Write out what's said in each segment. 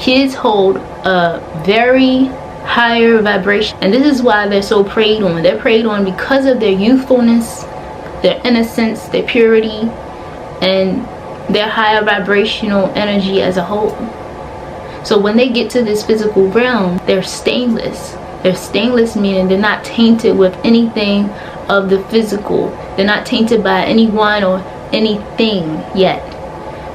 Kids hold a very higher vibration, and this is why they're so preyed on. They're preyed on because of their youthfulness, their innocence, their purity, and their higher vibrational energy as a whole. So when they get to this physical realm, they're stainless. They're stainless meaning they're not tainted with anything of the physical. They're not tainted by anyone or anything yet.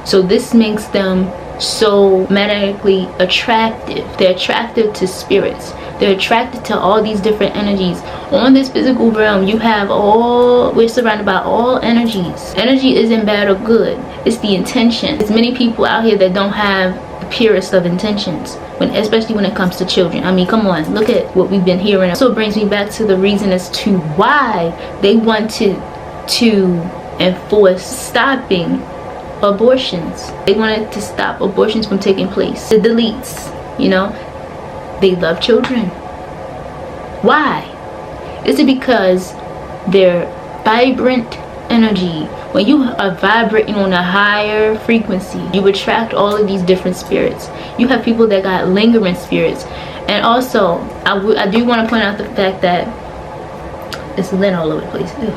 So this makes them so magnetically attractive. They're attractive to spirits. They're attracted to all these different energies. On this physical realm, we're surrounded by all energies. Energy isn't bad or good. It's the intention. There's many people out here that don't have the purest of intentions, especially when it comes to children. I mean, come on, look at what we've been hearing. So it brings me back to the reason as to why they wanted to enforce stopping abortions. They wanted to stop abortions from taking place. The deletes, they love children. Why? Is it because their vibrant energy, when you are vibrating on a higher frequency, you attract all of these different spirits. You have people that got lingering spirits. And also, I do want to point out the fact that it's lint all over the place. Ew.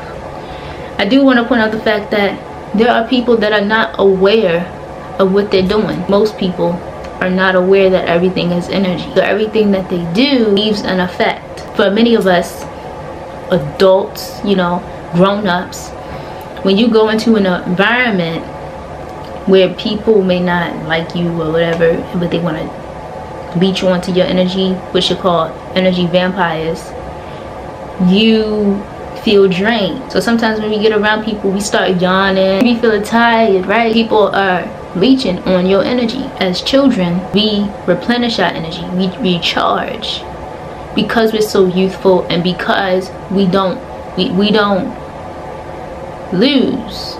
I do want to point out the fact that there are people that are not aware of what they're doing. Most people are not aware that everything is energy. So everything that they do leaves an effect. For many of us, adults, grown-ups, when you go into an environment where people may not like you or whatever, but they want to leech onto your energy, which are called energy vampires, you feel drained. So sometimes when we get around people, we start yawning, we feel tired, right? People are leeching on your energy. As children, we replenish our energy, we recharge, because we're so youthful and because we don't lose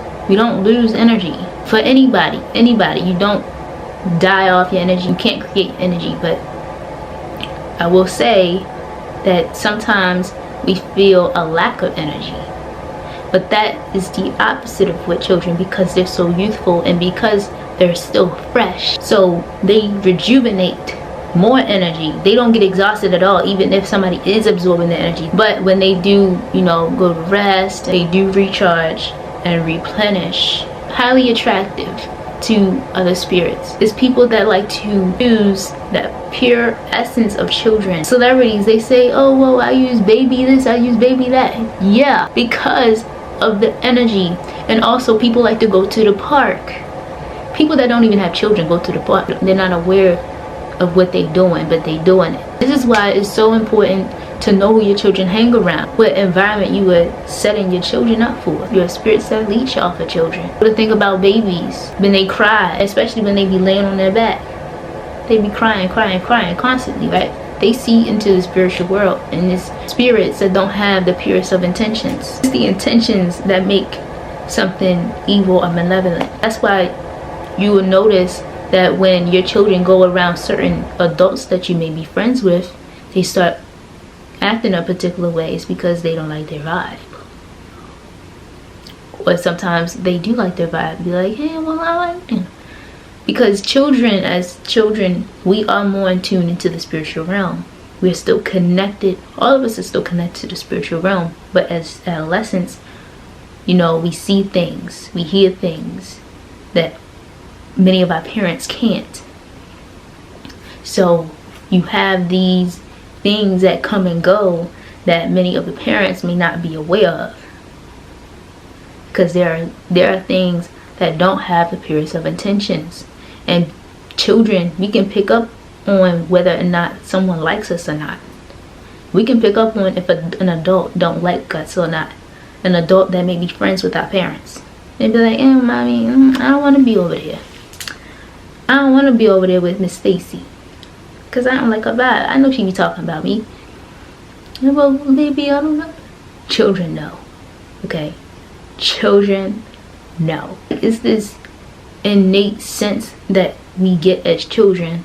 energy. For anybody, you don't die off your energy. You can't create energy. But I will say that sometimes we feel a lack of energy, but that is the opposite of what children, because they're so youthful and because they're still fresh, so they rejuvenate more energy. They don't get exhausted at all, even if somebody is absorbing the energy. But when they do, go to rest, they do recharge and replenish. Highly attractive to other spirits is people that like to use that pure essence of children. Celebrities, they say, oh well, I use baby this, I use baby that. Yeah, because of the energy. And also people like to go to the park. People that don't even have children go to the park. They're not aware of what they're doing, but they're doing it. This is why it's so important to know who your children hang around, what environment you are setting your children up for. Your spirits that leech off of children. But think about babies when they cry, especially when they be laying on their back. They be crying constantly, right? They see into the spiritual world, and it's spirits that don't have the purest of intentions. It's the intentions that make something evil or malevolent. That's why you will notice that when your children go around certain adults that you may be friends with, they start acting a particular way. It's because they don't like their vibe. Or sometimes they do like their vibe. Be like, hey, well, I like them. Because as children, we are more in tune into the spiritual realm. We're still connected. All of us are still connected to the spiritual realm. But as adolescents, we see things, we hear things that many of our parents can't. So you have these things that come and go that many of the parents may not be aware of, because there are things that don't have the purest of intentions. And children, we can pick up on whether or not someone likes us or not. We can pick up on if an adult don't like us or not. An adult that may be friends with our parents, they'd be like, mommy, I don't want to be over there. I don't want to be over there with Miss Stacy, because I don't like her vibe. I know she be talking about me. Well, maybe I don't know. Children know. Okay? Children know. It's this innate sense that we get as children.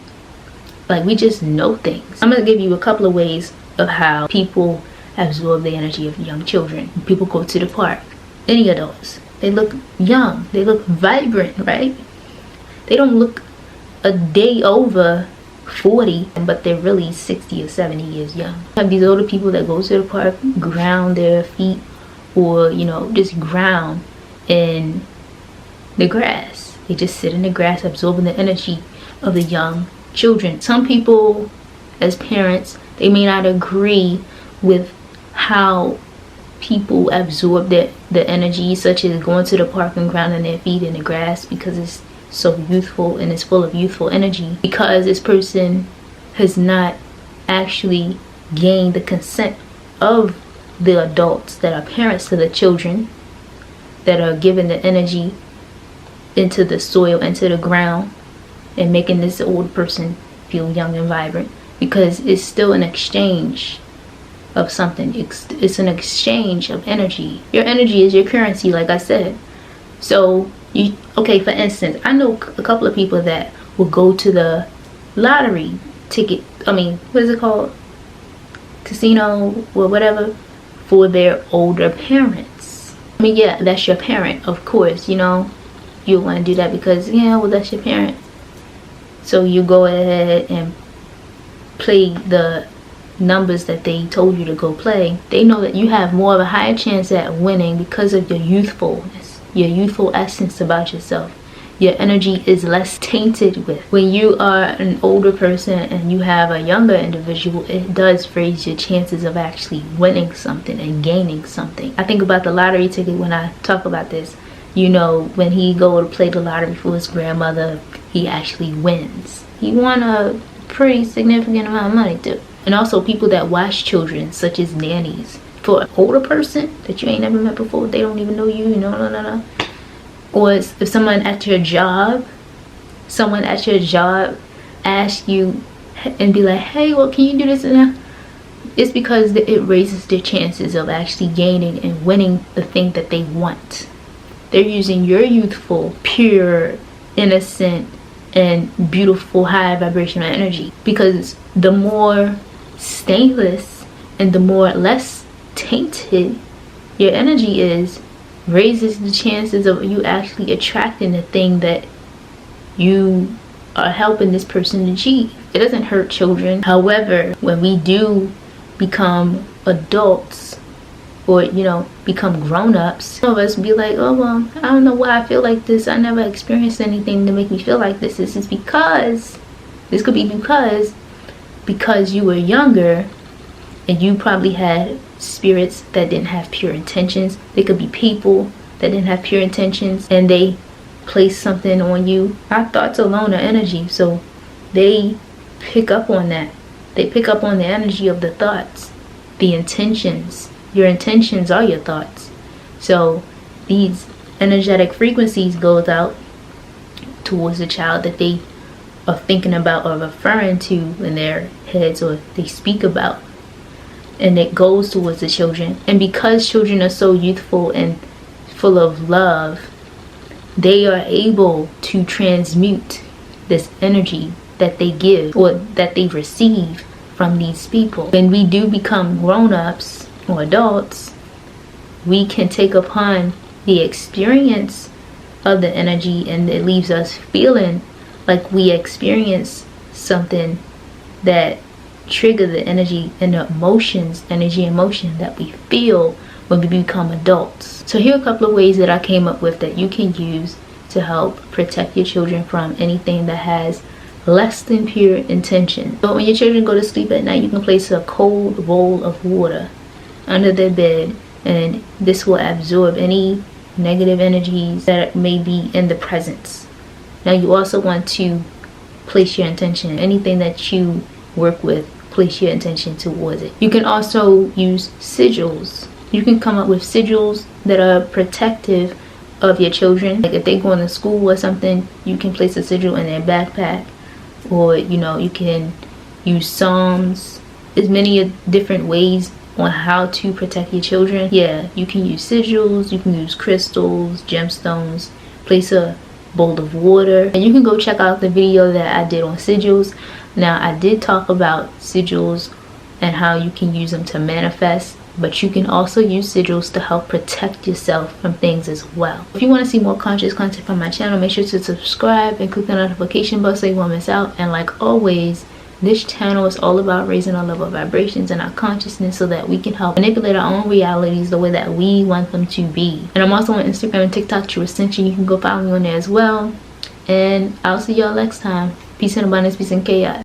Like, we just know things. I'm going to give you a couple of ways of how people absorb the energy of young children. People go to the park. Any adults. They look young. They look vibrant, right? They don't look a day over 40, but they're really 60 or 70 years young. You have these older people that go to the park, ground their feet, or just ground in the grass. They just sit in the grass, absorbing the energy of the young children. Some people, as parents, they may not agree with how people absorb the energy, such as going to the park and grounding their feet in the grass, because it's so youthful and it's full of youthful energy, because this person has not actually gained the consent of the adults that are parents to the children, that are giving the energy into the soil, into the ground, and making this old person feel young and vibrant, because it's still an exchange of something. It's an exchange of energy. Your energy is your currency, like I said. So okay, for instance, I know a couple of people that will go to the lottery ticket, what is it called, casino or whatever, for their older parents. Yeah, that's your parent, of course. You want to do that because that's your parent. So you go ahead and play the numbers that they told you to go play. They know that you have more of a higher chance at winning because of your youthfulness, your youthful essence about yourself. Your energy is less tainted with. When you are an older person and you have a younger individual, it does raise your chances of actually winning something and gaining something. I think about the lottery ticket when I talk about this. When he go to play the lottery for his grandmother, he actually wins. He won a pretty significant amount of money too. And also people that watch children, such as nannies. For an older person that you ain't never met before, they don't even know you, no. Or if someone at your job asks you and be like, hey, well, can you do this and that? It's because it raises their chances of actually gaining and winning the thing that they want. They're using your youthful, pure, innocent, and beautiful high vibrational energy. Because the more stainless and the more less tainted your energy is, raises the chances of you actually attracting the thing that you are helping this person achieve. It doesn't hurt children. However, when we do become adults, or become grown-ups, some of us be like, oh well, I don't know why I feel like this. I never experienced anything to make me feel like this. This could be because you were younger and you probably had spirits that didn't have pure intentions. They could be people that didn't have pure intentions, and they place something on you. Our thoughts alone are energy, so they pick up on that. They pick up on the energy of the thoughts, the intentions. Your intentions are your thoughts. So these energetic frequencies goes out towards the child that they are thinking about or referring to in their heads, or they speak about, and it goes towards the children. And because children are so youthful and full of love, they are able to transmute this energy that they give or that they receive from these people. When we do become grown-ups or adults, we can take upon the experience of the energy, and it leaves us feeling like we experience something that trigger the energy and the emotion that we feel when we become adults. So here are a couple of ways that I came up with that you can use to help protect your children from anything that has less than pure intention. So when your children go to sleep at night, you can place a cold bowl of water under their bed, and this will absorb any negative energies that may be in the presence. Now you also want to place your intention. Anything that you work with, place your intention towards it. You can also use sigils. You can come up with sigils that are protective of your children. Like if they go to school or something, you can place a sigil in their backpack. Or you can use psalms. There's many different ways on how to protect your children. Yeah, you can use sigils, you can use crystals, gemstones, place a bowl of water, and you can go check out the video that I did on sigils. Now I did talk about sigils and how you can use them to manifest, but you can also use sigils to help protect yourself from things as well. If you want to see more conscious content from my channel, make sure to subscribe and click the notification bell so you won't miss out. And like always, This channel is all about raising our level of vibrations and our consciousness so that we can help manipulate our own realities the way that we want them to be. And I'm also on Instagram and TikTok, True Ascension. You can go follow me on there as well. And I'll see y'all next time. Peace and abundance, peace and chaos.